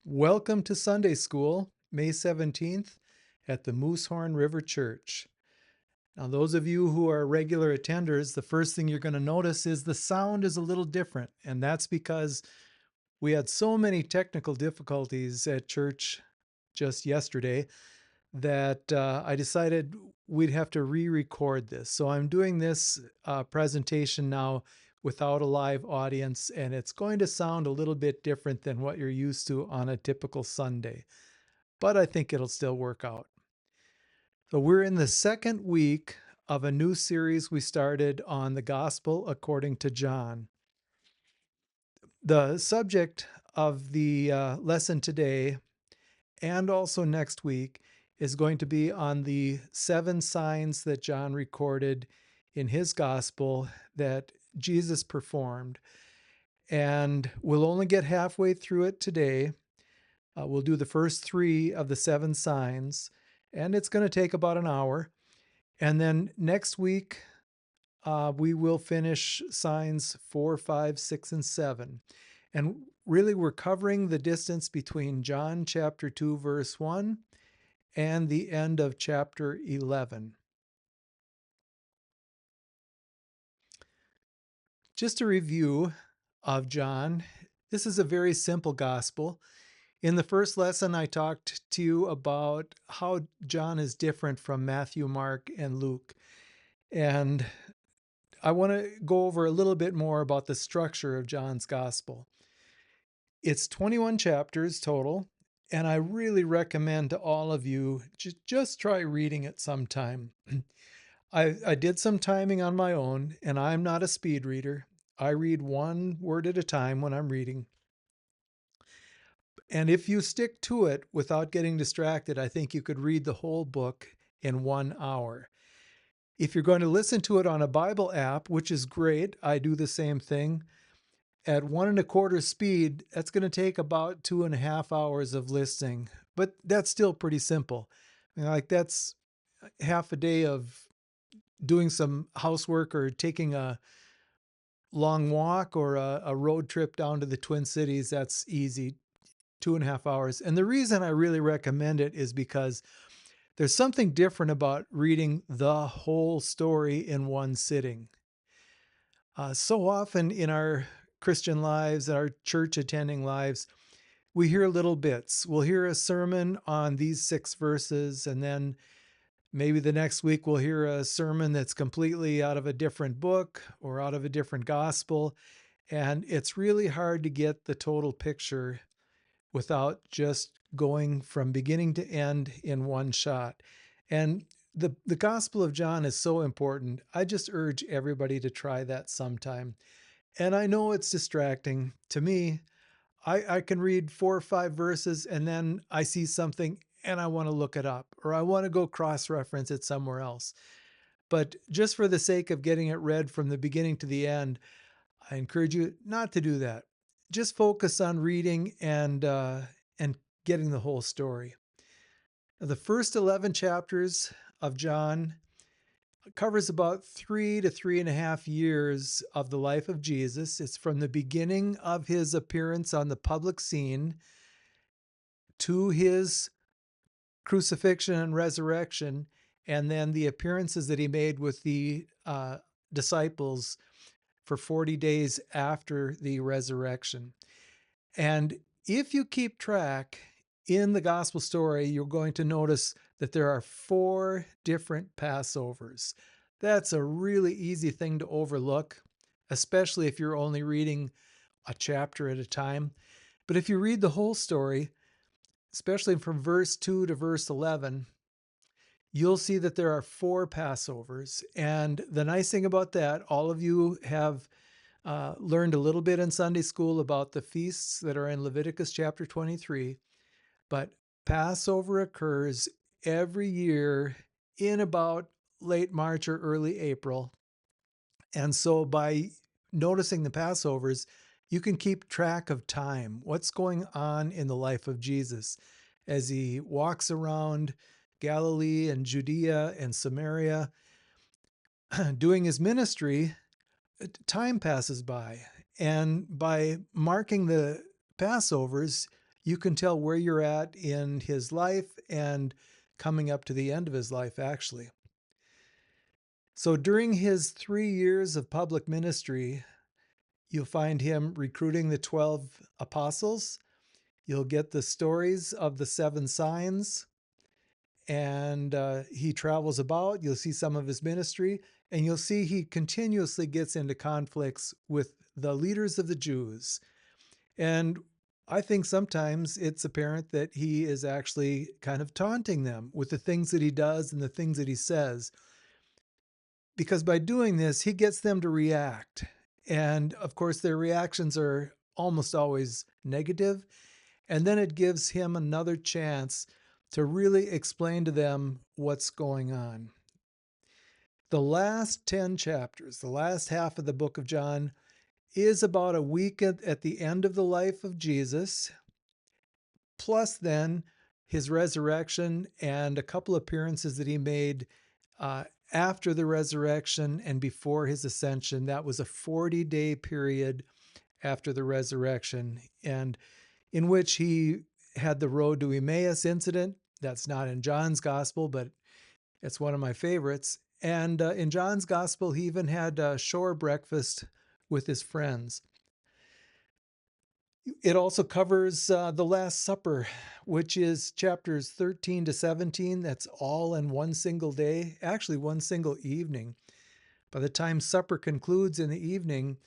Welcome to Sunday School, May 17th at the Moosehorn River Church. Now, those of you who are regular attenders, the first thing you're going to notice is the sound is a little different, and that's because we had so many technical difficulties at church just yesterday that I decided we'd have to re-record this. So I'm doing this presentation now without a live audience, and it's going to sound a little bit different than what you're used to on a typical Sunday, but I think it'll still work out. So we're in the second week of a new series we started on the Gospel according to John. The subject of the lesson today and also next week is going to be on the 7 signs that John recorded in his gospel that Jesus performed. And we'll only get halfway through it today. We'll do the first 3 of the 7 signs, and it's going to take about an hour. And then next week, we will finish signs 4, 5, 6, and 7. And really, we're covering the distance between John chapter 2, verse 1 and the end of chapter 11. Just a review of John. This is a very simple gospel. In the first lesson, I talked to you about how John is different from Matthew, Mark, and Luke. And I want to go over a little bit more about the structure of John's gospel. It's 21 chapters total, and I really recommend to all of you just try reading it sometime. I did some timing on my own, and I'm not a speed reader. I read one word at a time when I'm reading. And if you stick to it without getting distracted, I think you could read the whole book in 1 hour. If you're going to listen to it on a Bible app, which is great, I do the same thing. At 1 1/4 speed, that's going to take about 2.5 hours of listening, but that's still pretty simple. Like that's half a day of doing some housework or taking a long walk or a road trip down to the Twin Cities. That's easy, 2.5 hours. And the reason I really recommend it is because there's something different about reading the whole story in one sitting. So often in our Christian lives, our church attending lives, we hear little bits. We'll hear a sermon on these 6 verses, and then maybe the next week we'll hear a sermon that's completely out of a different book or out of a different gospel. And it's really hard to get the total picture without just going from beginning to end in one shot. And the Gospel of John is so important. I just urge everybody to try that sometime. And I know it's distracting. To me, I can read 4 or 5 verses and then I see something and I want to look it up or I want to go cross reference it somewhere else. But just for the sake of getting it read from the beginning to the end, I encourage you not to do that. Just focus on reading and getting the whole story. Now, the first 11 chapters of John covers about 3 to 3.5 years of the life of Jesus. It's from the beginning of his appearance on the public scene to his crucifixion and resurrection, and then the appearances that he made with the disciples for 40 days after the resurrection. And if you keep track in the gospel story, you're going to notice that there are 4 different Passovers. That's a really easy thing to overlook, especially if you're only reading a chapter at a time. But if you read the whole story, especially from verse 2 to verse 11, you'll see that there are 4 Passovers. And the nice thing about that, all of you have learned a little bit in Sunday school about the feasts that are in Leviticus chapter 23, but Passover occurs every year in about late March or early April. And so by noticing the Passovers, you can keep track of time, what's going on in the life of Jesus as he walks around Galilee and Judea and Samaria doing his ministry. Time passes by. And by marking the Passovers, You can tell where you're at in his life and coming up to the end of his life, actually. So during his 3 years of public ministry, you'll find him recruiting the 12 apostles. You'll get the stories of the 7 signs, and he travels about. You'll see some of his ministry, and you'll see he continuously gets into conflicts with the leaders of the Jews. And I think sometimes it's apparent that he is actually kind of taunting them with the things that he does and the things that he says, because by doing this, he gets them to react. And of course, their reactions are almost always negative. And then it gives him another chance to really explain to them what's going on. The last 10 chapters, the last half of the book of John, is about a week at the end of the life of Jesus, plus then his resurrection and a couple appearances that he made after the resurrection and before his ascension. That was a 40-day period after the resurrection, and in which he had the road to Emmaus incident. That's not in John's gospel, but it's one of my favorites. And in John's gospel, he even had a shore breakfast with his friends. It also covers the Last Supper, which is chapters 13 to 17. That's all in one single day, actually one single evening. By the time supper concludes in the evening,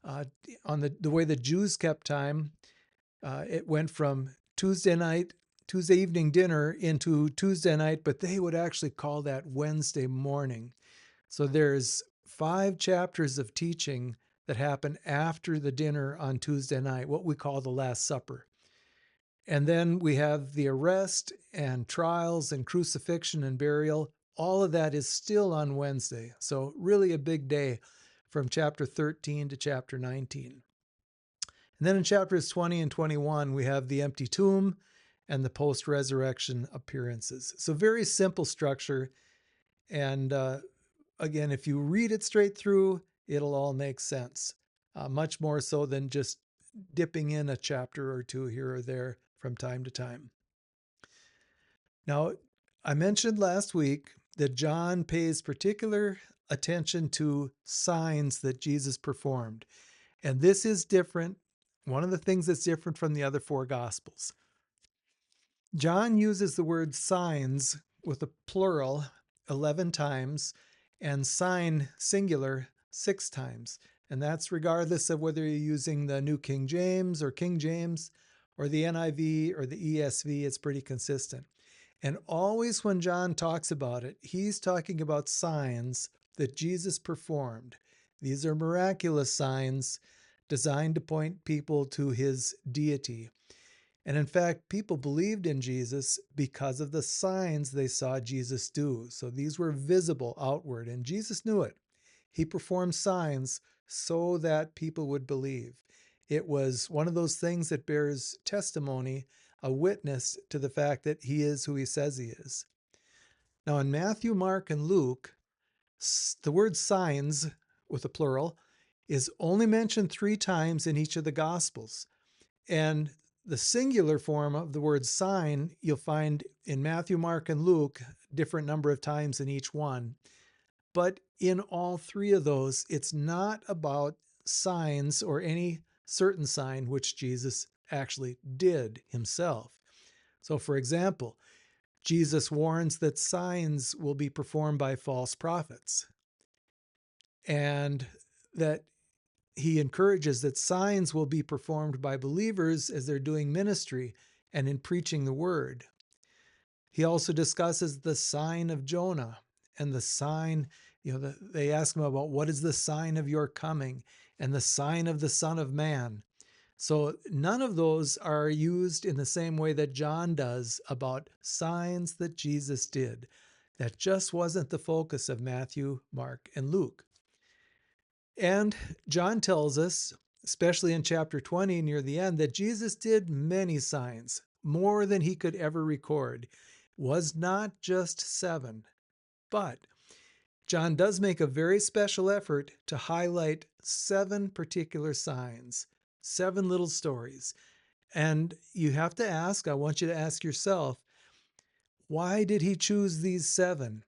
on the way the Jews kept time, it went from Tuesday evening dinner into Tuesday night, but they would actually call that Wednesday morning. So there's 5 chapters of teaching that happen after the dinner on Tuesday night, what we call the Last Supper. And then we have the arrest and trials and crucifixion and burial. All of that is still on Wednesday. So really a big day from chapter 13 to chapter 19. And then in chapters 20 and 21, we have the empty tomb and the post-resurrection appearances. So very simple structure. And again, if you read it straight through, it'll all make sense. Much more so than just dipping in a chapter or two here or there from time to time. Now, I mentioned last week that John pays particular attention to signs that Jesus performed. And this is different. One of the things that's different from the other 4 Gospels. John uses the word signs with a plural 11 times and sign singular 6 times. And that's regardless of whether you're using the New King James or the NIV or the ESV, it's pretty consistent. And always when John talks about it, he's talking about signs that Jesus performed. These are miraculous signs designed to point people to his deity. And in fact, people believed in Jesus because of the signs they saw Jesus do. So these were visible outward, and Jesus knew it. He performed signs so that people would believe. It was one of those things that bears testimony, a witness to the fact that he is who he says he is. Now in Matthew, Mark, and Luke, the word signs, with a plural, is only mentioned 3 times in each of the Gospels. And the singular form of the word sign you'll find in Matthew, Mark, and Luke, different number of times in each one. But in all 3 of those, it's not about signs or any certain sign which Jesus actually did himself. So for example, Jesus warns that signs will be performed by false prophets, and that he encourages that signs will be performed by believers as they're doing ministry and in preaching the word. He also discusses the sign of Jonah and the sign, they ask him about what is the sign of your coming and the sign of the Son of Man. So none of those are used in the same way that John does about signs that Jesus did. That just wasn't the focus of Matthew, Mark, and Luke. And John tells us, especially in chapter 20 near the end, that Jesus did many signs, more than he could ever record. Was not just 7. But John does make a very special effort to highlight 7 particular signs, 7 little stories. And you have to ask, I want you to ask yourself, why did he choose these seven?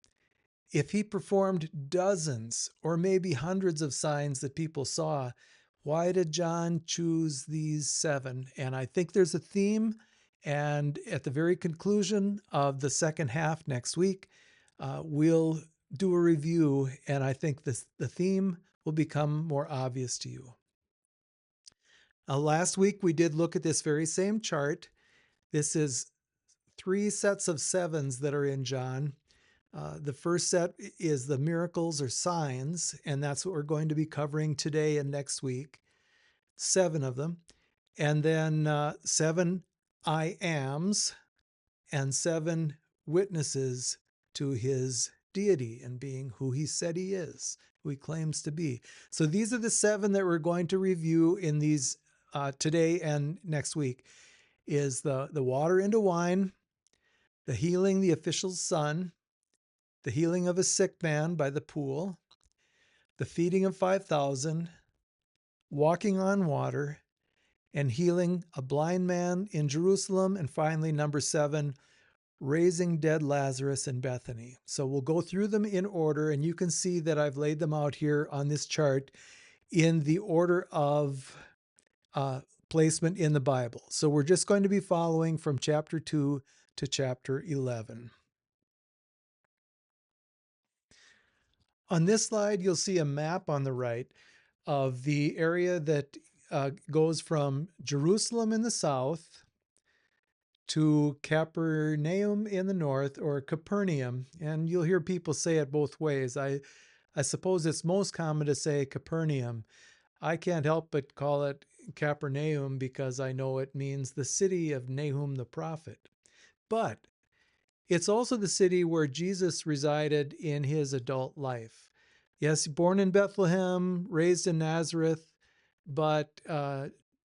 If he performed dozens or maybe hundreds of signs that people saw, why did John choose these seven? And I think there's a theme. And at the very conclusion of the second half next week, we'll do a review. And I think the theme will become more obvious to you. Last week, we did look at this very same chart. This is three sets of sevens that are in John. The first set is the miracles or signs, and that's what we're going to be covering today and next week. 7 of them. And then 7 I ams and 7 witnesses to his deity and being who he said he is, who he claims to be. So these are the 7 that we're going to review in these today and next week. Is the water into wine, the healing the official's son, the healing of a sick man by the pool, the feeding of 5,000, walking on water, and healing a blind man in Jerusalem, and finally, number 7, raising dead Lazarus in Bethany. So we'll go through them in order, and you can see that I've laid them out here on this chart in the order of placement in the Bible. So we're just going to be following from chapter 2 to chapter 11. On this slide, you'll see a map on the right of the area that goes from Jerusalem in the south to Capernaum in the north, or Capernaum. And you'll hear people say it both ways. I suppose it's most common to say Capernaum. I can't help but call it Capernaum because I know it means the city of Nahum the prophet. But it's also the city where Jesus resided in his adult life. Yes, born in Bethlehem, raised in Nazareth, but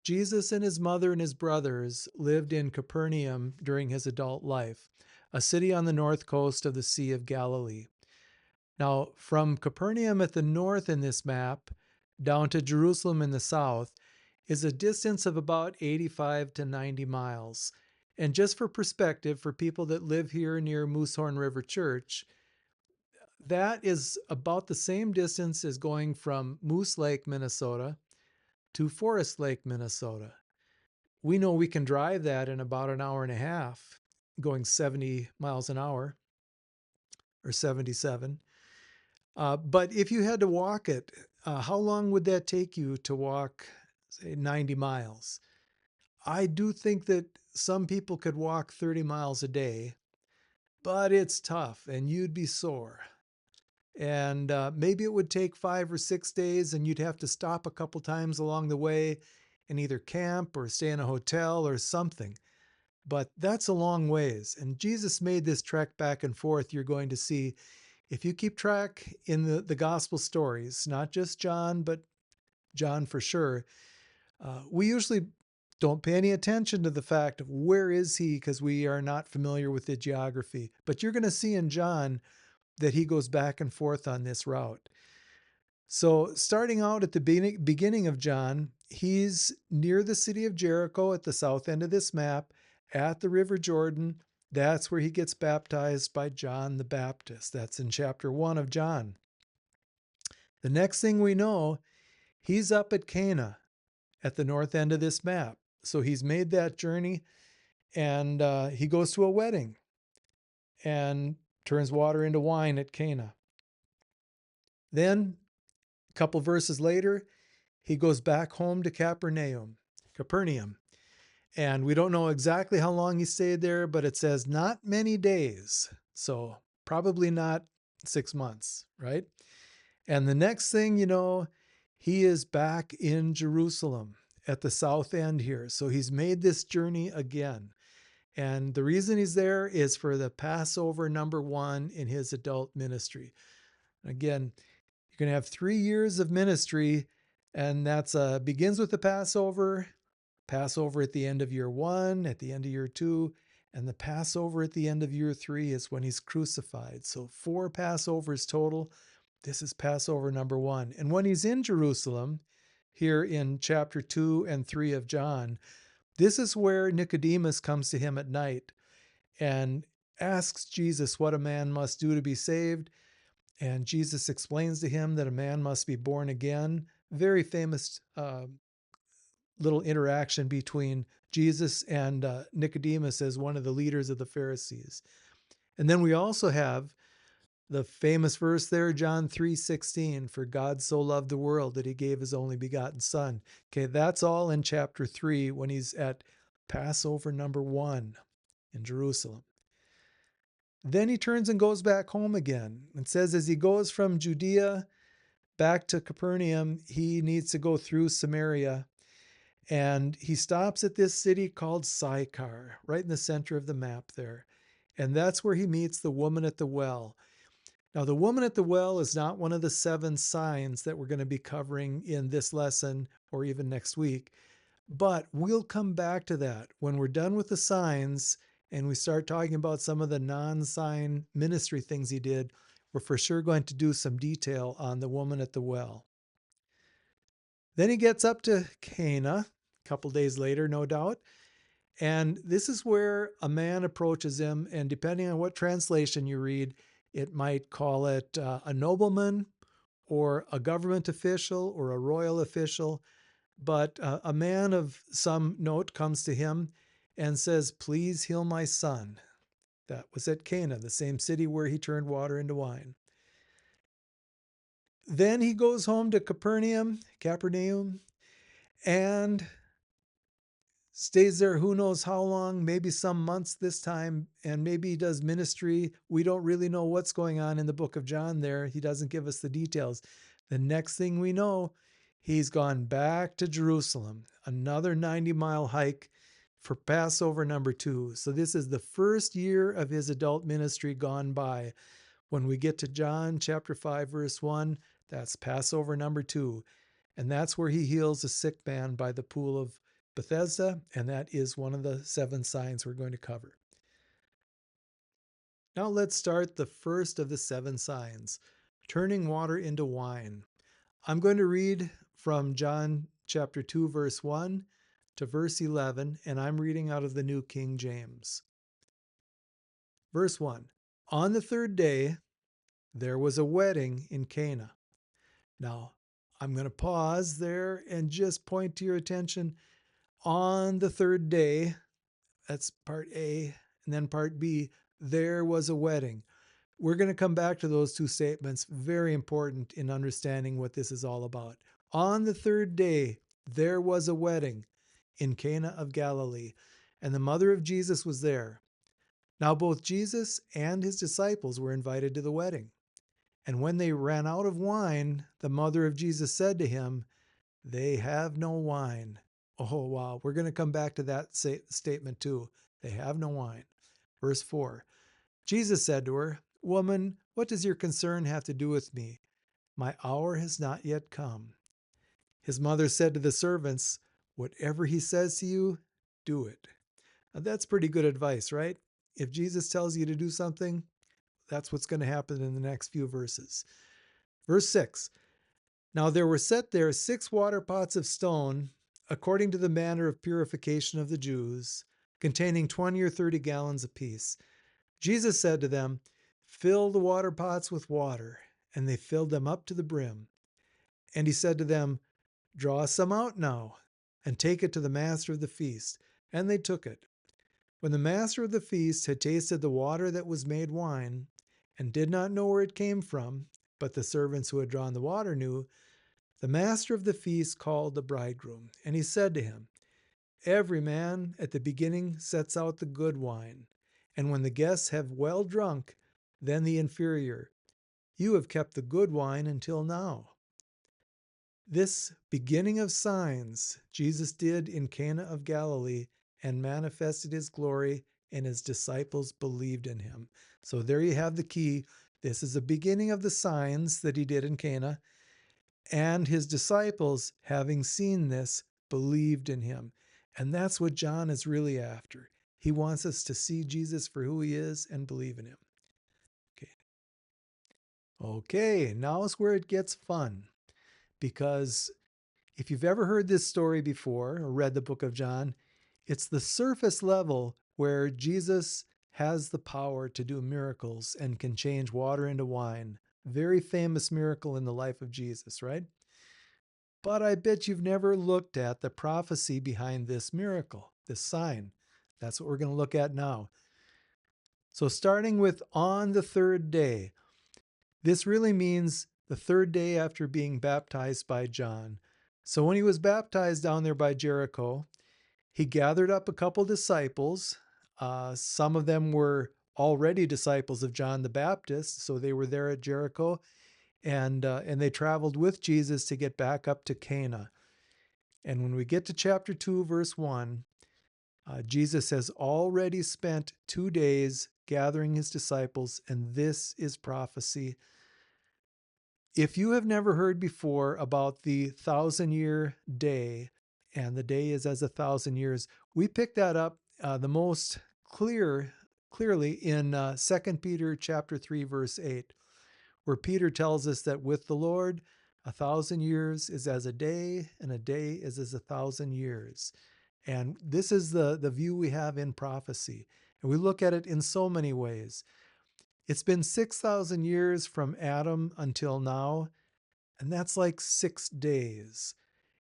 Jesus and his mother and his brothers lived in Capernaum during his adult life, a city on the north coast of the Sea of Galilee. Now, from Capernaum at the north in this map down to Jerusalem in the south is a distance of about 85 to 90 miles. And just for perspective, for people that live here near Moosehorn River Church, that is about the same distance as going from Moose Lake, Minnesota to Forest Lake, Minnesota. We know we can drive that in about an hour and a half, going 70 miles an hour or 77. But if you had to walk it, how long would that take you to walk, say, 90 miles? I do think that some people could walk 30 miles a day, but it's tough and you'd be sore. And maybe it would take 5 or 6 days, and you'd have to stop a couple times along the way and either camp or stay in a hotel or something. But that's a long ways. And Jesus made this trek back and forth. You're going to see, if you keep track in the gospel stories, not just John, but John for sure, we usually don't pay any attention to the fact of where is he because we are not familiar with the geography. But you're going to see in John that he goes back and forth on this route. So starting out at the beginning of John, he's near the city of Jericho at the south end of this map at the River Jordan. That's where he gets baptized by John the Baptist. That's in chapter 1 of John. The next thing we know, he's up at Cana at the north end of this map. So he's made that journey, and he goes to a wedding and turns water into wine at Cana. Then, a couple verses later, he goes back home to Capernaum. And we don't know exactly how long he stayed there, but it says not many days. So probably not 6 months, right? And the next thing you know, he is back in Jerusalem at the south end here. So he's made this journey again. And the reason he's there is for the Passover number 1 in his adult ministry. Again, you're going to have 3 years of ministry, and that's begins with the Passover at the end of year 1, at the end of year 2, and the Passover at the end of year 3 is when he's crucified. So 4 Passovers total. This is Passover number 1. And when he's in Jerusalem, here in chapter 2 and 3 of John, This is where Nicodemus comes to him at night and asks Jesus what a man must do to be saved. And Jesus explains to him that a man must be born again. Very famous little interaction between Jesus and Nicodemus as one of the leaders of the Pharisees. And then we also have the famous verse there, John 3:16, for God so loved the world that he gave his only begotten son. Okay, that's all in chapter 3 when he's at Passover number 1 in Jerusalem. Then he turns and goes back home again. It says as he goes from Judea back to Capernaum, he needs to go through Samaria. And he stops at this city called Sychar, right in the center of the map there. And that's where he meets the woman at the well. Now, the woman at the well is not one of the 7 signs that we're going to be covering in this lesson or even next week. But we'll come back to that when we're done with the signs and we start talking about some of the non-sign ministry things he did. We're for sure going to do some detail on the woman at the well. Then he gets up to Cana, a couple days later, no doubt. And this is where a man approaches him. And depending on what translation you read, it might call it a nobleman or a government official or a royal official. But a man of some note comes to him and says, "Please heal my son." That was at Cana, the same city where he turned water into wine. Then he goes home to Capernaum, and stays there who knows how long, maybe some months this time, and maybe he does ministry. We don't really know what's going on in the book of John there. He doesn't give us the details. The next thing we know, he's gone back to Jerusalem, another 90-mile hike for Passover number 2. So this is the first year of his adult ministry gone by. When we get to John chapter 5, verse 1, that's Passover number 2. And that's where he heals a sick man by the pool of Bethesda, and that is one of the 7 signs we're going to cover. Now let's start the first of the 7 signs, turning water into wine. I'm going to read from John chapter 2, verse 1 to verse 11, and I'm reading out of the New King James. Verse 1, on the 3rd day, there was a wedding in Cana. Now, I'm going to pause there and just point to your attention. On the 3rd day, that's part A, and then part B, there was a wedding. We're going to come back to those 2 statements, very important in understanding what this is all about. On the 3rd day, there was a wedding in Cana of Galilee, and the mother of Jesus was there. Now both Jesus and his disciples were invited to the wedding. And when they ran out of wine, the mother of Jesus said to him, "They have no wine." Oh, wow. We're going to come back to that statement too. They have no wine. Verse 4, Jesus said to her, "Woman, what does your concern have to do with me? My hour has not yet come." His mother said to the servants, "Whatever he says to you, do it." Now, that's pretty good advice, right? If Jesus tells you to do something, that's what's going to happen in the next few verses. Verse 6, now there were set there 6 water pots of stone, according to the manner of purification of the Jews, containing 20 or 30 gallons apiece. Jesus said to them, "Fill the water pots with water." And they filled them up to the brim. And he said to them, "Draw some out now, and take it to the master of the feast." And they took it. When the master of the feast had tasted the water that was made wine, and did not know where it came from, but the servants who had drawn the water knew, the master of the feast called the bridegroom, and he said to him, "Every man at the beginning sets out the good wine, and when the guests have well drunk, then the inferior. You have kept the good wine until now." This beginning of signs Jesus did in Cana of Galilee and manifested his glory, and his disciples believed in him. So there you have the key. This is the beginning of the signs that he did in Cana, and his disciples, having seen this, believed in him. And that's what John is really after. He wants us to see Jesus for who he is and believe in him. Okay, now is where it gets fun. Because if you've ever heard this story before or read the book of John, It's the surface level where Jesus has the power to do miracles and can change water into wine. Very famous miracle in the life of Jesus, right? But I bet you've never looked at the prophecy behind this miracle, this sign. That's what we're going to look at now. So, starting with on the third day, this really means the third day after being baptized by John. So, when he was baptized down there by Jericho, he gathered up a couple disciples. Some of them were already disciples of John the Baptist, so they were there at Jericho, and they traveled with Jesus to get back up to Cana. And when we get to chapter 2, verse 1, Jesus has already spent 2 days gathering his disciples, and this is prophecy. If you have never heard before about the 1,000-year day, and the day is as 1,000 years, we pick that up the most clearly in 2 Peter chapter 3, verse 8, where Peter tells us that with the Lord, 1,000 years is as a day, and a day is as 1,000 years. And this is the view we have in prophecy. And we look at it in so many ways. It's been 6,000 years from Adam until now, and that's like 6 days.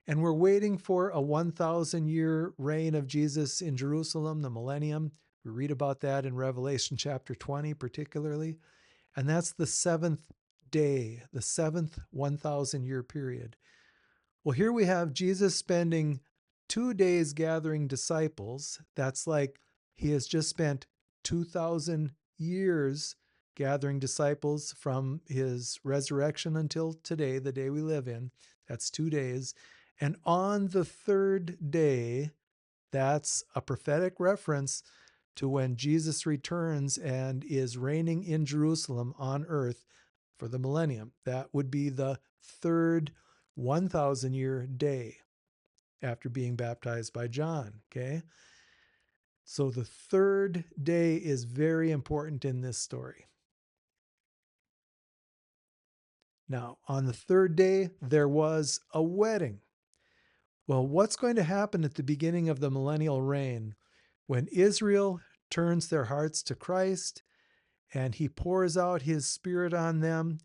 And we're waiting for a 1,000-year reign of Jesus in Jerusalem, the millennium. We read about that in Revelation chapter 20 particularly. And that's the seventh day, the seventh 1,000-year period. Well, here we have Jesus spending 2 days gathering disciples. That's like he has just spent 2,000 years gathering disciples from his resurrection until today, the day we live in. That's 2 days. And on the third day, that's a prophetic reference to when Jesus returns and is reigning in Jerusalem on earth for the millennium. That would be the third 1,000-year day after being baptized by John, okay? So the third day is very important in this story. Now, on the third day, there was a wedding. Well, what's going to happen at the beginning of the millennial reign when Israel turns their hearts to Christ and he pours out his spirit on them?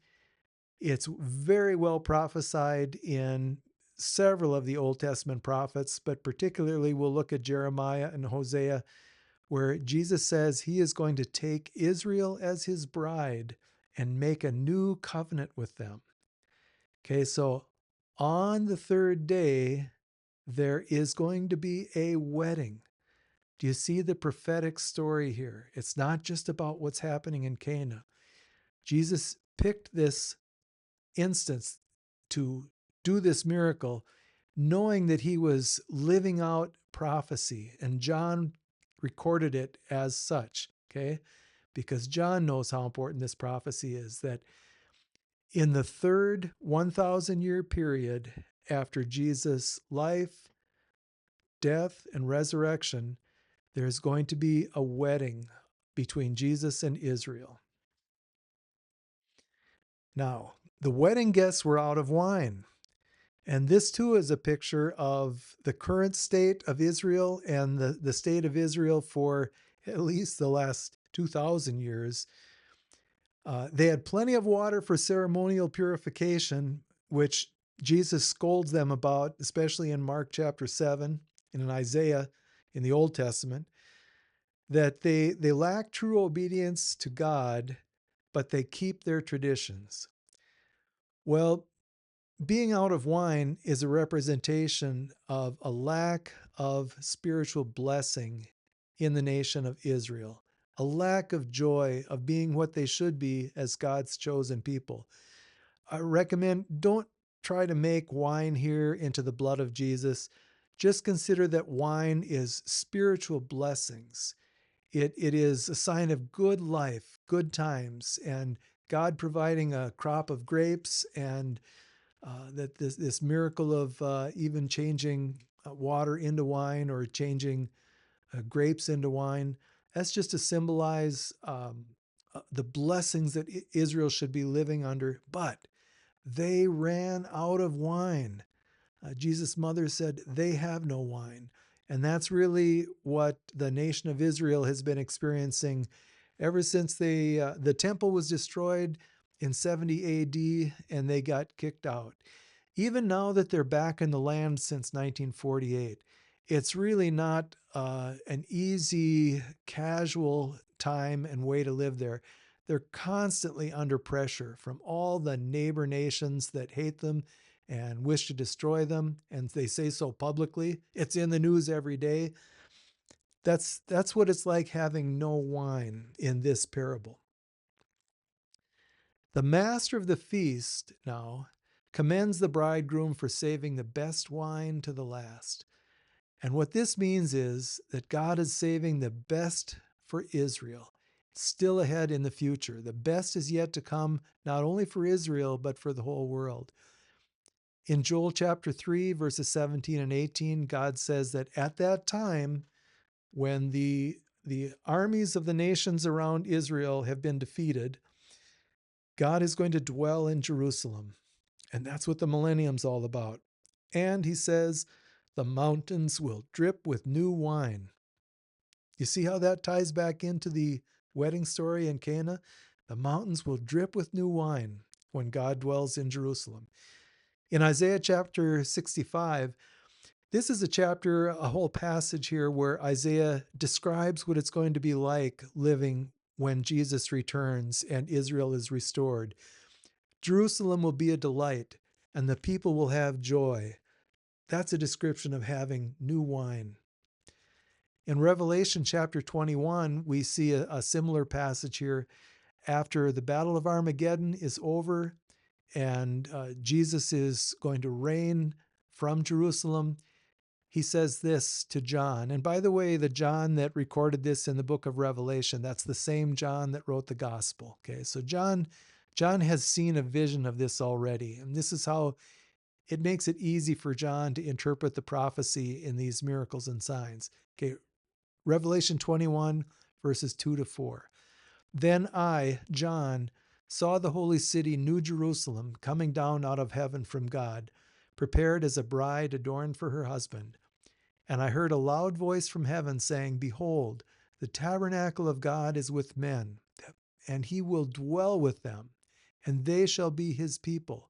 It's very well prophesied in several of the Old Testament prophets, but particularly we'll look at Jeremiah and Hosea, where Jesus says he is going to take Israel as his bride and make a new covenant with them. Okay, so on the third day, there is going to be a wedding. Do you see the prophetic story here? It's not just about what's happening in Cana. Jesus picked this instance to do this miracle, knowing that he was living out prophecy, and John recorded it as such, okay? Because John knows how important this prophecy is, that in the third 1,000-year period after Jesus' life, death, and resurrection, there's going to be a wedding between Jesus and Israel. Now, the wedding guests were out of wine. And this too is a picture of the current state of Israel and the state of Israel for at least the last 2,000 years. They had plenty of water for ceremonial purification, which Jesus scolds them about, especially in Mark chapter 7 and in Isaiah in the Old Testament, that they lack true obedience to God, but they keep their traditions. Well, being out of wine is a representation of a lack of spiritual blessing in the nation of Israel, a lack of joy of being what they should be as God's chosen people. I recommend don't try to make wine here into the blood of Jesus. Just consider that wine is spiritual blessings. It is a sign of good life, good times, and God providing a crop of grapes, and that this miracle of even changing water into wine or changing grapes into wine, that's just to symbolize the blessings that Israel should be living under. But they ran out of wine. Jesus' mother said, "They have no wine." And that's really what the nation of Israel has been experiencing ever since the temple was destroyed in 70 AD and they got kicked out. Even now that they're back in the land since 1948, it's really not an easy, casual time and way to live there. They're constantly under pressure from all the neighbor nations that hate them and wish to destroy them, and they say so publicly. It's in the news every day. That's what it's like having no wine in this parable. The master of the feast now commends the bridegroom for saving the best wine to the last. And what this means is that God is saving the best for Israel, still ahead in the future. The best is yet to come, not only for Israel, but for the whole world. In Joel chapter 3, verses 17 and 18, God says that at that time, when the armies of the nations around Israel have been defeated, God is going to dwell in Jerusalem. And that's what the millennium's all about. And he says, the mountains will drip with new wine. You see how that ties back into the wedding story in Cana? The mountains will drip with new wine when God dwells in Jerusalem. In Isaiah chapter 65, this is a chapter, a whole passage here where Isaiah describes what it's going to be like living when Jesus returns and Israel is restored. Jerusalem will be a delight, and the people will have joy. That's a description of having new wine. In Revelation chapter 21, we see a similar passage here. After the Battle of Armageddon is over and Jesus is going to reign from Jerusalem, he says this to John. And by the way, the John that recorded this in the book of Revelation, that's the same John that wrote the gospel. Okay, so John has seen a vision of this already. And this is how it makes it easy for John to interpret the prophecy in these miracles and signs. Okay, Revelation 21, verses 2 to 4. Then I, John, saw the holy city, New Jerusalem, coming down out of heaven from God, prepared as a bride adorned for her husband. And I heard a loud voice from heaven saying, behold, the tabernacle of God is with men, and he will dwell with them, and they shall be his people.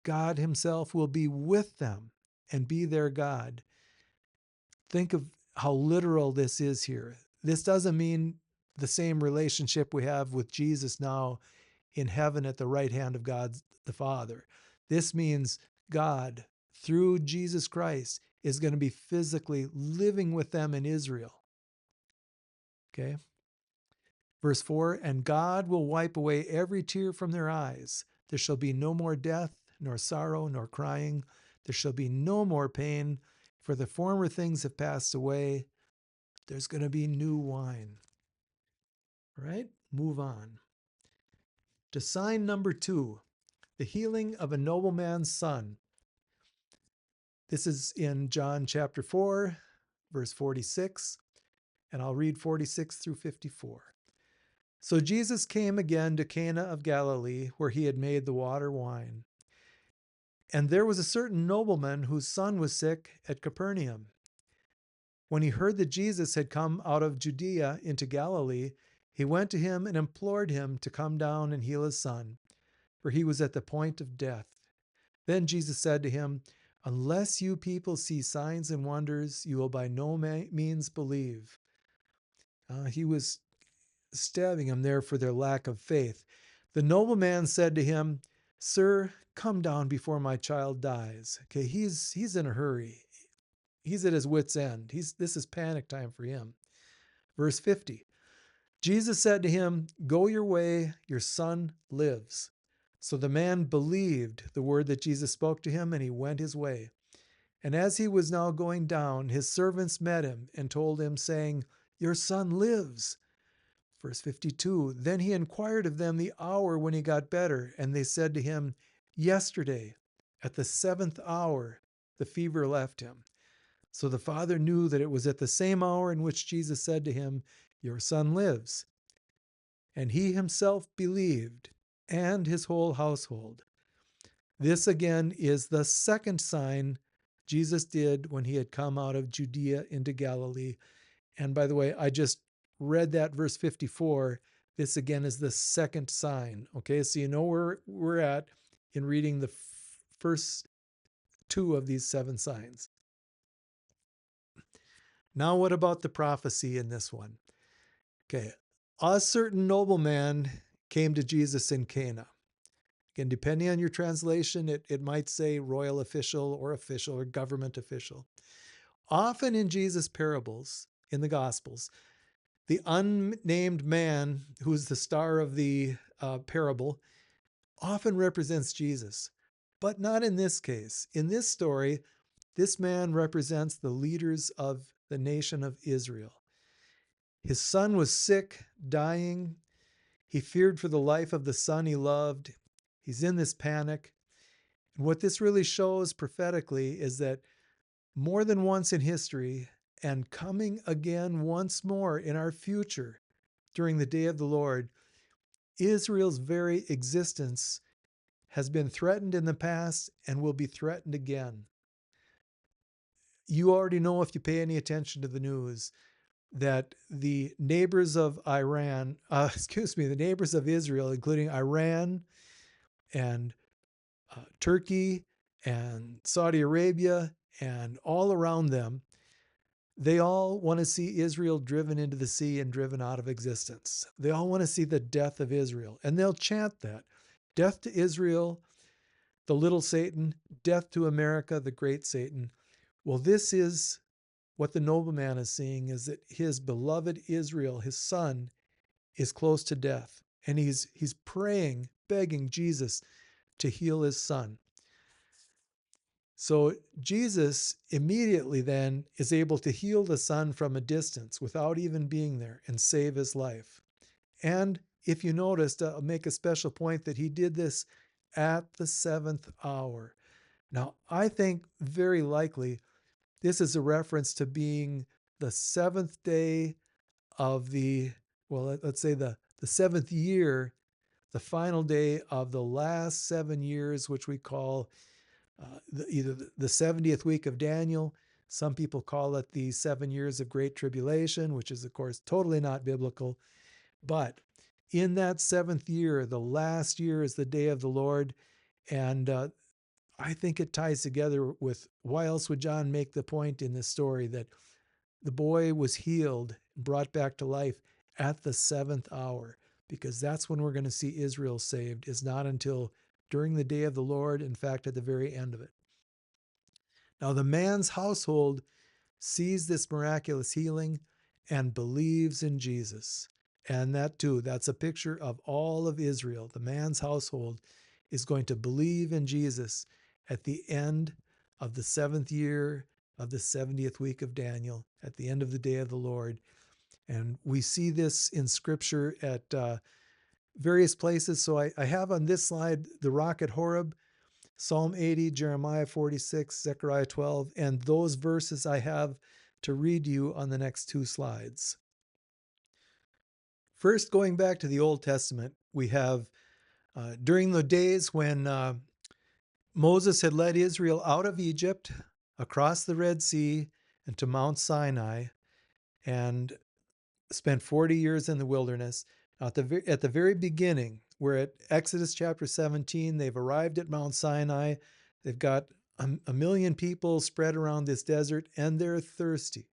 God himself will be with them and be their God. Think of how literal this is here. This doesn't mean the same relationship we have with Jesus now in heaven at the right hand of God the Father. This means God, through Jesus Christ, is going to be physically living with them in Israel. Okay? Verse 4, and God will wipe away every tear from their eyes. There shall be no more death, nor sorrow, nor crying. There shall be no more pain, for the former things have passed away. There's going to be new wine. All right? Move on. To sign number 2, the healing of a nobleman's son. This is in John chapter 4, verse 46, and I'll read 46 through 54. So Jesus came again to Cana of Galilee, where he had made the water wine. And there was a certain nobleman whose son was sick at Capernaum. When he heard that Jesus had come out of Judea into Galilee, he went to him and implored him to come down and heal his son, for he was at the point of death. Then Jesus said to him, unless you people see signs and wonders, you will by no means believe. He was stabbing him there for their lack of faith. The nobleman said to him, sir, come down before my child dies. Okay, he's in a hurry. He's at his wit's end. This is panic time for him. Verse 50. Jesus said to him, go your way, your son lives. So the man believed the word that Jesus spoke to him, and he went his way. And as he was now going down, his servants met him and told him, saying, your son lives. Verse 52, then he inquired of them the hour when he got better, and they said to him, yesterday, at the 7th hour, the fever left him. So the father knew that it was at the same hour in which Jesus said to him, your son lives. And he himself believed, and his whole household. This again is the second sign Jesus did when he had come out of Judea into Galilee. And by the way, I just read that verse 54. This again is the second sign. Okay, so you know where we're at in reading the first two of these seven signs. Now, what about the prophecy in this one? Okay, a certain nobleman came to Jesus in Cana. Again, depending on your translation, it might say royal official or government official. Often in Jesus' parables in the Gospels, the unnamed man who's the star of the parable often represents Jesus, but not in this case. In this story, this man represents the leaders of the nation of Israel. His son was sick, dying. He feared for the life of the son he loved. He's in this panic. And what this really shows prophetically is that more than once in history, and coming again once more in our future during the day of the Lord, Israel's very existence has been threatened in the past and will be threatened again. You already know, if you pay any attention to the news, that the neighbors of the neighbors of Israel, including Iran and Turkey and Saudi Arabia and all around them, they all want to see Israel driven into the sea and driven out of existence. They all want to see the death of Israel, and they'll chant that. Death to Israel, the little Satan, death to America, the great Satan. Well, this is what the nobleman is seeing, is that his beloved Israel, his son, is close to death. And he's praying, begging Jesus to heal his son. So Jesus immediately then is able to heal the son from a distance without even being there and save his life. And if you noticed, I'll make a special point that he did this at the seventh hour. Now, I think very likely this is a reference to being the seventh day of let's say the seventh year, the final day of the last 7 years, which we call either the 70th week of Daniel. Some people call it the 7 years of Great Tribulation, which is, of course, totally not biblical. But in that seventh year, the last year is the day of the Lord. And I think it ties together with, why else would John make the point in this story that the boy was healed, brought back to life at the seventh hour? Because that's when we're going to see Israel saved, is not until during the day of the Lord, in fact, at the very end of it. Now, the man's household sees this miraculous healing and believes in Jesus. And that too, that's a picture of all of Israel. The man's household is going to believe in Jesus at the end of the seventh year of the 70th week of Daniel, at the end of the day of the Lord. And we see this in Scripture at various places. So I have on this slide the rock at Horeb, Psalm 80, Jeremiah 46, Zechariah 12, and those verses I have to read you on the next two slides. First, going back to the Old Testament, we have during the days when Moses had led Israel out of Egypt, across the Red Sea, and to Mount Sinai, and spent 40 years in the wilderness. At the very beginning, we're at Exodus chapter 17. They've arrived at Mount Sinai. They've got a million people spread around this desert, and they're thirsty.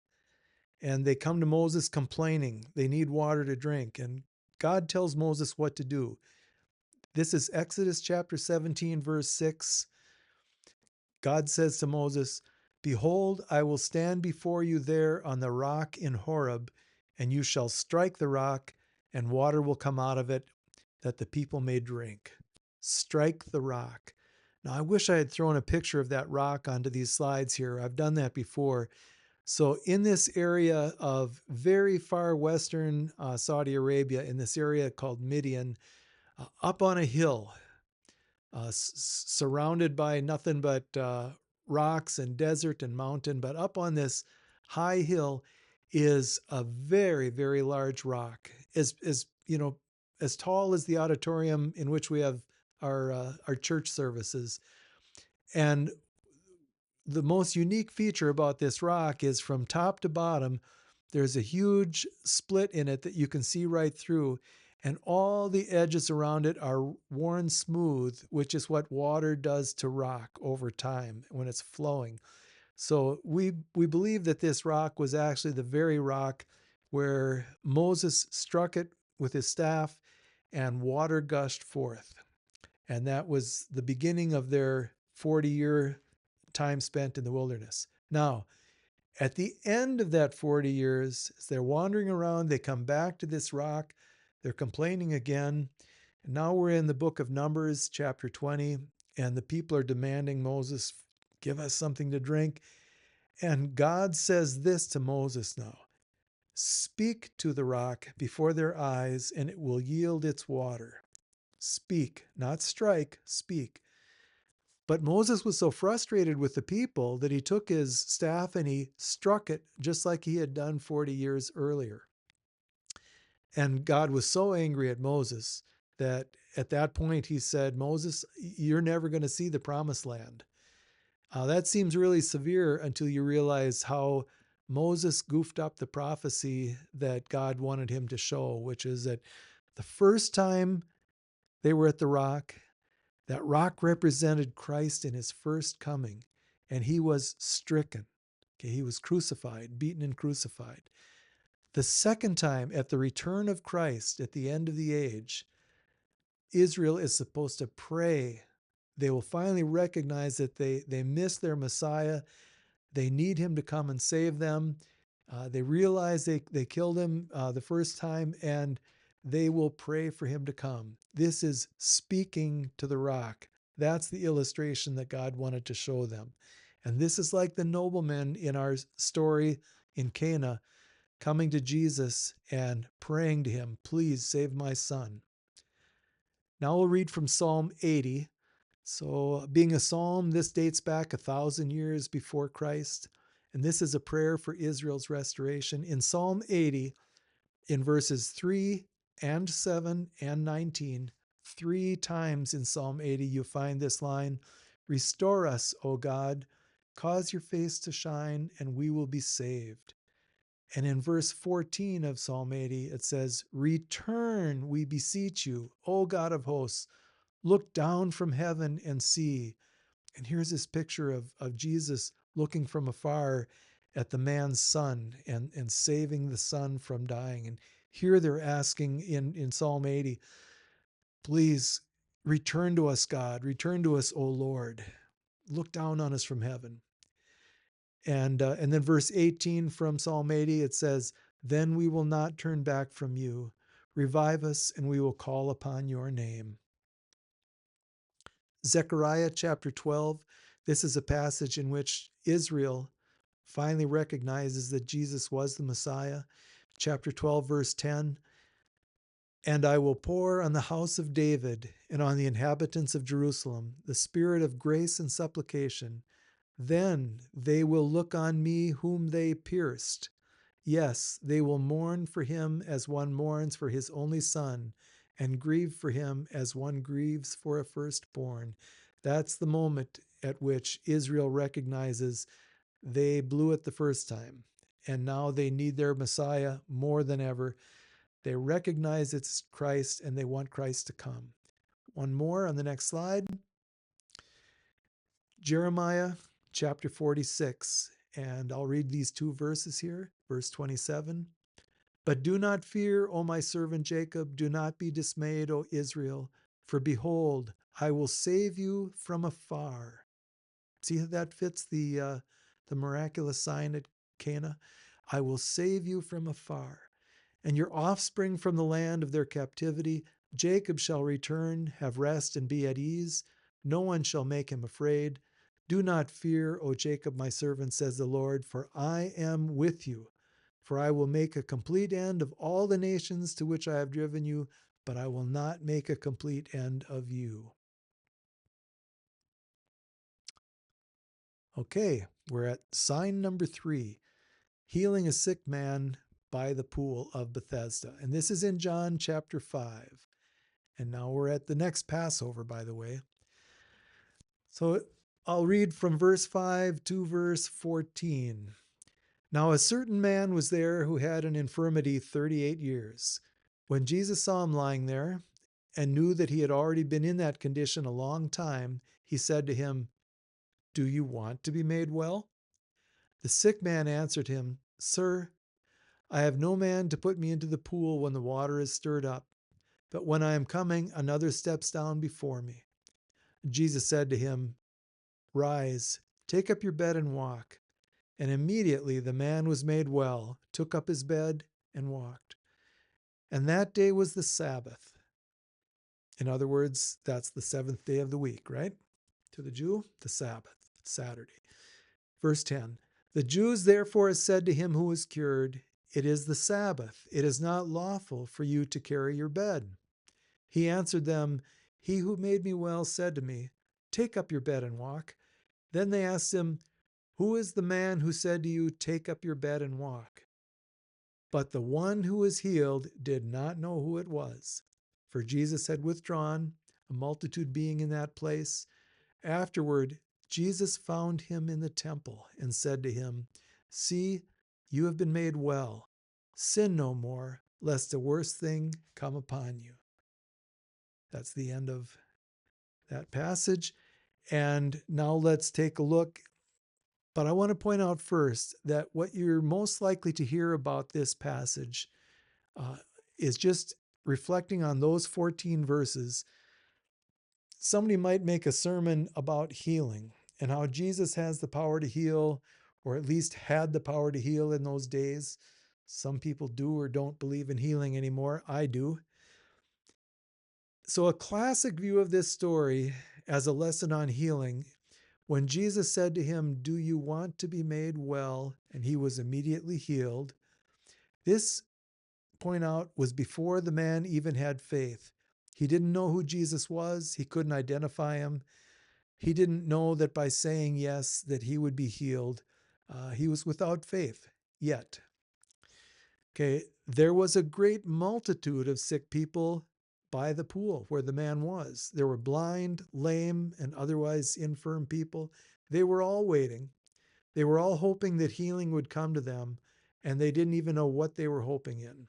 And they come to Moses complaining. They need water to drink. And God tells Moses what to do. This is Exodus chapter 17, verse 6. God says to Moses, "Behold, I will stand before you there on the rock in Horeb, and you shall strike the rock, and water will come out of it, that the people may drink." Strike the rock. Now, I wish I had thrown a picture of that rock onto these slides here. I've done that before. So in this area of very far western Saudi Arabia, in this area called Midian, up on a hill, surrounded by nothing but rocks and desert and mountain, but up on this high hill is a very, very large rock, as you know, as tall as the auditorium in which we have our church services. And the most unique feature about this rock is from top to bottom, there's a huge split in it that you can see right through, and all the edges around it are worn smooth, which is what water does to rock over time when it's flowing. So we believe that this rock was actually the very rock where Moses struck it with his staff and water gushed forth. And that was the beginning of their 40-year time spent in the wilderness. Now, at the end of that 40 years, as they're wandering around, they come back to this rock. They're complaining again. And now we're in the book of Numbers, chapter 20, and the people are demanding Moses, give us something to drink. And God says this to Moses now: speak to the rock before their eyes, and it will yield its water. Speak, not strike, speak. But Moses was so frustrated with the people that he took his staff and he struck it just like he had done 40 years earlier. And God was so angry at Moses that at that point he said, Moses, you're never going to see the promised land. That seems really severe until you realize how Moses goofed up the prophecy that God wanted him to show, which is that the first time they were at the rock, that rock represented Christ in his first coming, and he was stricken. Okay, he was crucified, beaten and crucified. The second time, at the return of Christ at the end of the age, Israel is supposed to pray. They will finally recognize that they missed their Messiah. They need him to come and save them. They realize they killed him the first time, and they will pray for him to come. This is speaking to the rock. That's the illustration that God wanted to show them. And this is like the noblemen in our story in Cana coming to Jesus and praying to him, please save my son. Now we'll read from Psalm 80. So, being a psalm, this dates back 1,000 years before Christ. And this is a prayer for Israel's restoration. In Psalm 80, in verses 3 and 7 and 19, 3 times in Psalm 80, you find this line: restore us, O God, cause your face to shine, and we will be saved. And in verse 14 of Psalm 80, it says, return, we beseech you, O God of hosts, look down from heaven and see. And here's this picture of Jesus looking from afar at the man's son and saving the son from dying. And here they're asking in Psalm 80, please return to us, God, return to us, O Lord. Look down on us from heaven. And then verse 18 from Psalm 80, it says, then we will not turn back from you. Revive us, and we will call upon your name. Zechariah chapter 12, this is a passage in which Israel finally recognizes that Jesus was the Messiah. Chapter 12, verse 10, and I will pour on the house of David and on the inhabitants of Jerusalem the spirit of grace and supplication. Then they will look on me whom they pierced. Yes, they will mourn for him as one mourns for his only son, and grieve for him as one grieves for a firstborn. That's the moment at which Israel recognizes they blew it the first time, and now they need their Messiah more than ever. They recognize it's Christ, and they want Christ to come. One more on the next slide. Jeremiah chapter 46, and I'll read these 2 verses here. Verse 27. But do not fear, O my servant Jacob, do not be dismayed, O Israel, for behold, I will save you from afar. See how that fits the miraculous sign at Cana? I will save you from afar, and your offspring from the land of their captivity. Jacob shall return, have rest, and be at ease. No one shall make him afraid. Do not fear, O Jacob, my servant, says the Lord, for I am with you. For I will make a complete end of all the nations to which I have driven you, but I will not make a complete end of you. Okay, we're at sign number 3, healing a sick man by the pool of Bethesda. And this is in John chapter 5. And now we're at the next Passover, by the way. So I'll read from verse 5 to verse 14. Now a certain man was there who had an infirmity 38 years. When Jesus saw him lying there and knew that he had already been in that condition a long time, he said to him, "Do you want to be made well?" The sick man answered him, "Sir, I have no man to put me into the pool when the water is stirred up, but when I am coming, another steps down before me." Jesus said to him, "Rise, take up your bed and walk." And immediately the man was made well, took up his bed, and walked. And that day was the Sabbath. In other words, that's the seventh day of the week, right? To the Jew, the Sabbath, Saturday. Verse 10, the Jews therefore said to him who was cured, "It is the Sabbath. It is not lawful for you to carry your bed." He answered them, "He who made me well said to me, 'Take up your bed and walk.'" Then they asked him, "Who is the man who said to you, 'Take up your bed and walk'?" But the one who was healed did not know who it was, for Jesus had withdrawn, a multitude being in that place. Afterward, Jesus found him in the temple and said to him, "See, you have been made well. Sin no more, lest a worse thing come upon you." That's the end of that passage. And now let's take a look. But I want to point out first that what you're most likely to hear about this passage uh, is just reflecting on those 14 verses. Somebody might make a sermon about healing and how Jesus has the power to heal, or at least had the power to heal in those days. Some people do or don't believe in healing anymore. I do. So, a classic view of this story as a lesson on healing, when Jesus said to him, "Do you want to be made well?" and he was immediately healed. This, point out, was before the man even had faith. He didn't know who Jesus was. He couldn't identify him. He didn't know that by saying yes that he would be healed. He was without faith yet. Okay, there was a great multitude of sick people by the pool where the man was. There were blind, lame, and otherwise infirm people. They were all waiting. They were all hoping that healing would come to them, and they didn't even know what they were hoping in.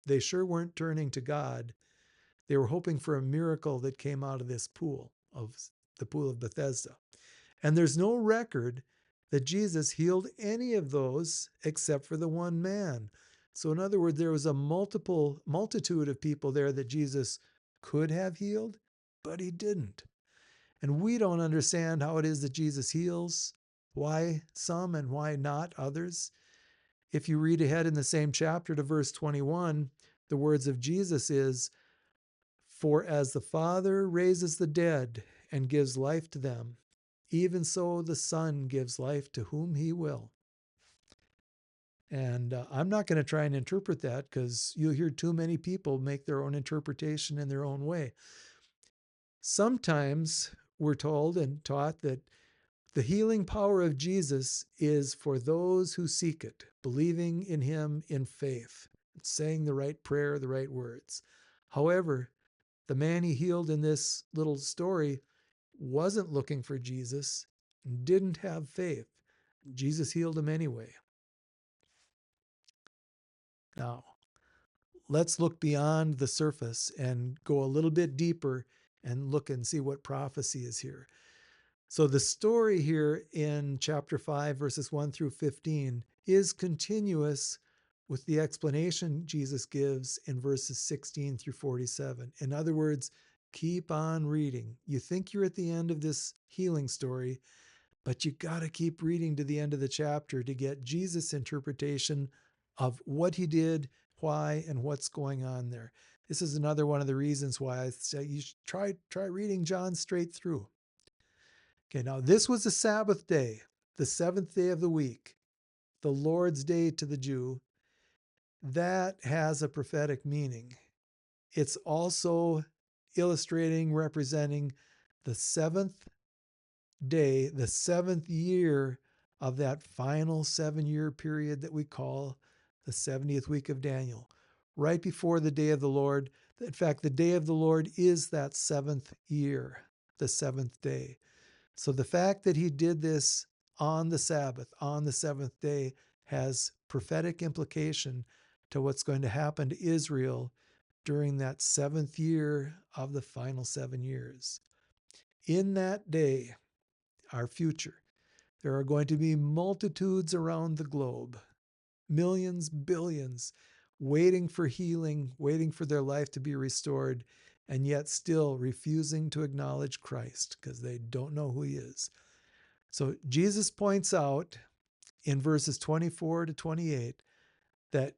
They sure weren't turning to God. They were hoping for a miracle that came out of this pool, of the pool of Bethesda. And there's no record that Jesus healed any of those except for the one man. So in other words, there was a multitude of people there that Jesus could have healed, but he didn't. And we don't understand how it is that Jesus heals, why some and why not others. If you read ahead in the same chapter to verse 21, the words of Jesus is, "For as the Father raises the dead and gives life to them, even so the Son gives life to whom he will." And I'm not going to try and interpret that, because you'll hear too many people make their own interpretation in their own way. Sometimes we're told and taught that the healing power of Jesus is for those who seek it, believing in him in faith, saying the right prayer, the right words. However, the man he healed in this little story wasn't looking for Jesus, didn't have faith. Jesus healed him anyway. Now, let's look beyond the surface and go a little bit deeper and look and see what prophecy is here. So the story here in chapter 5, verses 1 through 15 is continuous with the explanation Jesus gives in verses 16 through 47. In other words, keep on reading. You think you're at the end of this healing story, but you got to keep reading to the end of the chapter to get Jesus' interpretation of what he did, why, and what's going on there. This is another one of the reasons why I say you should try reading John straight through. Okay, now this was a Sabbath day, the seventh day of the week, the Lord's day to the Jew. That has a prophetic meaning. It's also illustrating, representing the seventh day, the seventh year of that final 7-year period that we call the 70th week of Daniel, right before the day of the Lord. In fact, the day of the Lord is that seventh year, the seventh day. So the fact that he did this on the Sabbath, on the seventh day, has prophetic implication to what's going to happen to Israel during that seventh year of the final 7 years. In that day, our future, there are going to be multitudes around the globe, millions, billions, waiting for healing, waiting for their life to be restored, and yet still refusing to acknowledge Christ because they don't know who he is. So Jesus points out in verses 24 to 28 that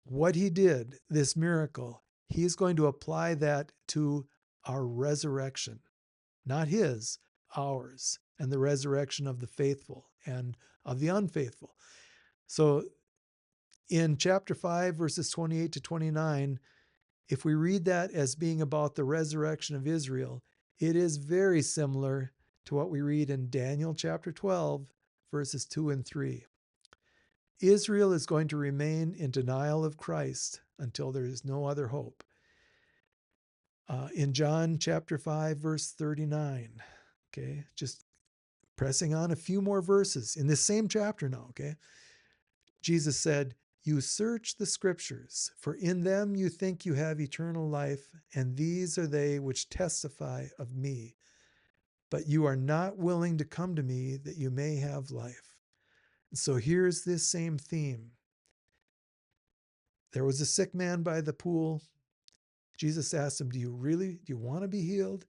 what he did, this miracle, he's going to apply that to our resurrection, not his, ours, and the resurrection of the faithful and of the unfaithful. So in chapter 5, verses 28 to 29, if we read that as being about the resurrection of Israel, it is very similar to what we read in Daniel chapter 12, verses 2 and 3. Israel is going to remain in denial of Christ until there is no other hope. In John chapter 5, verse 39, okay, just pressing on a few more verses in this same chapter now, okay, Jesus said, "You search the scriptures, for in them you think you have eternal life, and these are they which testify of me. But you are not willing to come to me that you may have life." And so here's this same theme. There was a sick man by the pool. Jesus asked him, do you want to be healed?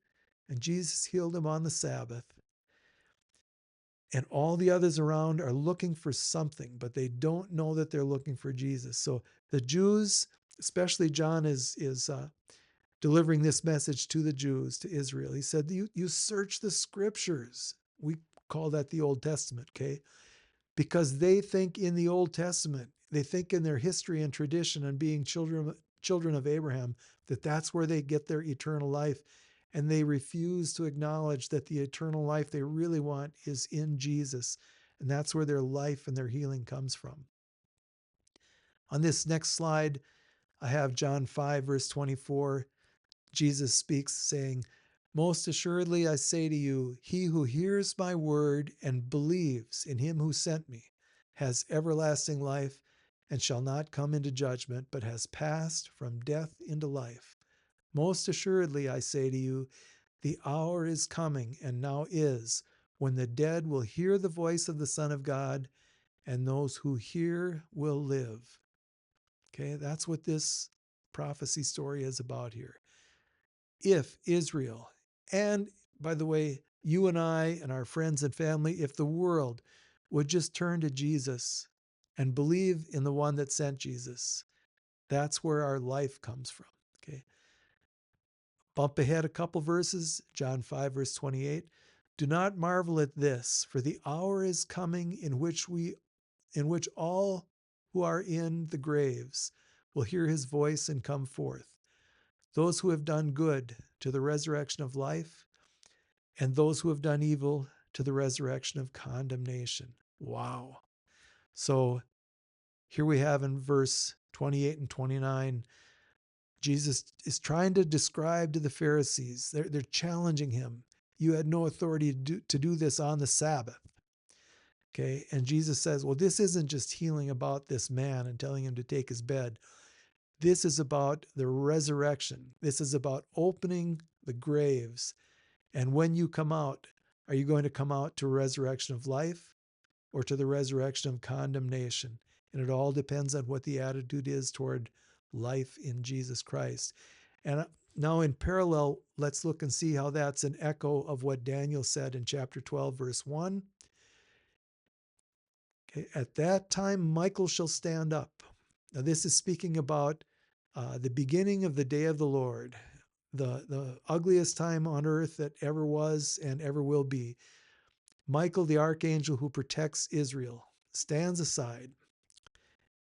And Jesus healed him on the Sabbath. And all the others around are looking for something, but they don't know that they're looking for Jesus. So the Jews, especially John, is delivering this message to the Jews, to Israel. He said, you search the scriptures. We call that the Old Testament, okay? Because they think in the Old Testament, they think in their history and tradition and being children of Abraham, that that's where they get their eternal life. And they refuse to acknowledge that the eternal life they really want is in Jesus. And that's where their life and their healing comes from. On this next slide, I have John 5, verse 24. Jesus speaks, saying, "Most assuredly I say to you, he who hears my word and believes in him who sent me has everlasting life and shall not come into judgment, but has passed from death into life. Most assuredly I say to you, the hour is coming, and now is, when the dead will hear the voice of the Son of God, and those who hear will live." Okay, that's what this prophecy story is about here. If Israel, and by the way, you and I and our friends and family, if the world would just turn to Jesus and believe in the one that sent Jesus, that's where our life comes from. Okay. Bump ahead a couple verses, John 5, verse 28. "Do not marvel at this, for the hour is coming in which all who are in the graves will hear his voice and come forth. Those who have done good to the resurrection of life, and those who have done evil to the resurrection of condemnation." Wow. So here we have in verse 28 and 29, Jesus is trying to describe to the Pharisees, they're challenging him. You had no authority to do this on the Sabbath. Okay. And Jesus says, well, this isn't just healing about this man and telling him to take his bed. This is about the resurrection. This is about opening the graves. And when you come out, are you going to come out to a resurrection of life or to the resurrection of condemnation? And it all depends on what the attitude is toward life in Jesus Christ. And now in parallel, let's look and see how that's an echo of what Daniel said in chapter 12, verse 1. Okay, "At that time, Michael shall stand up." Now, this is speaking about the beginning of the day of the Lord, the ugliest time on earth that ever was and ever will be. Michael, the archangel who protects Israel, stands aside,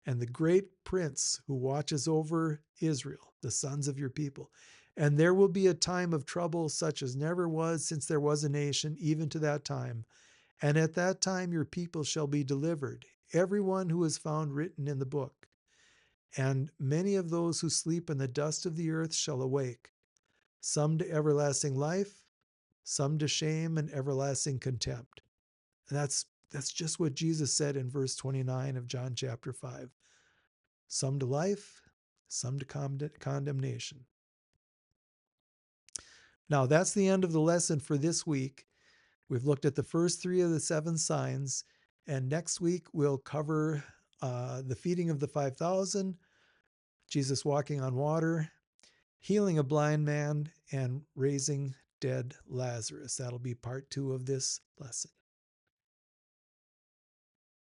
and the great prince who watches over Israel, the sons of your people. And there will be a time of trouble such as never was since there was a nation, even to that time. And at that time your people shall be delivered, everyone who is found written in the book. And many of those who sleep in the dust of the earth shall awake, some to everlasting life, some to shame and everlasting contempt. And that's just what Jesus said in verse 29 of John chapter 5. Some to life, some to condemnation. Now, that's the end of the lesson for this week. We've looked at the first 3 of the 7 signs, and next week we'll cover the feeding of the 5,000, Jesus walking on water, healing a blind man, and raising dead Lazarus. That'll be part 2 of this lesson.